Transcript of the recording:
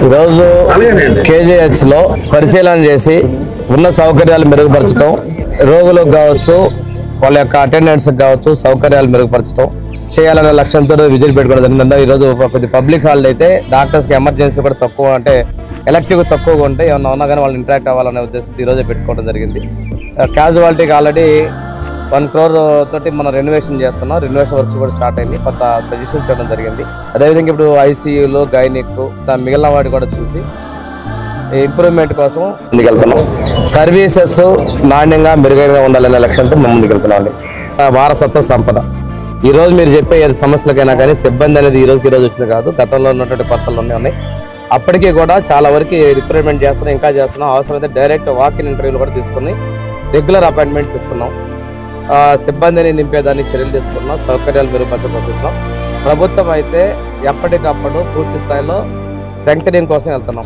ఈరోజు కేజీహెచ్ లో పరిశీలన చేసి ఉన్న సౌకర్యాలు మెరుగుపరచడం, రోగులకు కావచ్చు వాళ్ళ యొక్క అటెండెన్స్ కావచ్చు సౌకర్యాలు మెరుగుపరచడం చేయాలనే లక్ష్యంతో విజిట్ పెట్టుకోవడం జరిగింది. ఈరోజు కొద్ది పబ్లిక్ హాలిడే అయితే డాక్టర్స్కి ఎమర్జెన్సీ కూడా తక్కువ, అంటే ఎలక్టివ్ తక్కువగా ఉంటే ఏమన్నా ఉన్నా కానీ వాళ్ళు ఇంటరాక్ట్ అవ్వాలనే ఉద్దేశంతో ఈరోజే పెట్టుకోవడం జరిగింది. క్యాజువాలిటీకి ఆల్రెడీ 1 crore తోటి మనం రెనోవేషన్ చేస్తున్నాం. రెనోవేషన్ వర్క్స్ కూడా స్టార్ట్ అయింది. కొత్త సజెషన్స్ ఇవ్వడం జరిగింది. అదేవిధంగా ఇప్పుడు ఐసీయూలో గైనిక్ మిగిలిన వాటి కూడా చూసి ఇంప్రూవ్మెంట్ కోసం ముందుకెళ్తున్నాం. సర్వీసెస్ నాణ్యంగా మెరుగైన ఉండాలనే లక్ష్యంతో మేము ముందుకెళ్తున్నాం. వారసత్వ సంపద ఈరోజు మీరు చెప్పే సమస్యలకైనా కానీ సిబ్బంది అనేది ఈ రోజు వచ్చింది కాదు, గతంలో ఉన్నటువంటి కొత్తలు ఉన్నాయి. అప్పటికీ కూడా చాలా వరకు రిక్రూట్మెంట్ చేస్తున్నాం, ఇంకా చేస్తున్నాం. అవసరమైతే డైరెక్ట్ వాక్-ఇన్ ఇంటర్వ్యూలు కూడా తీసుకుని రెగ్యులర్ అపాయింట్మెంట్స్ ఇస్తున్నాం. సిబ్బందిని నింపేదానికి చర్యలు తీసుకుంటున్నాం, సౌకర్యాలు మెరుగుపరచడం. ప్రభుత్వం అయితే ఎప్పటికప్పుడు పూర్తి స్థాయిలో స్ట్రెంగ్తనింగ్ కోసం వెళ్తున్నాం.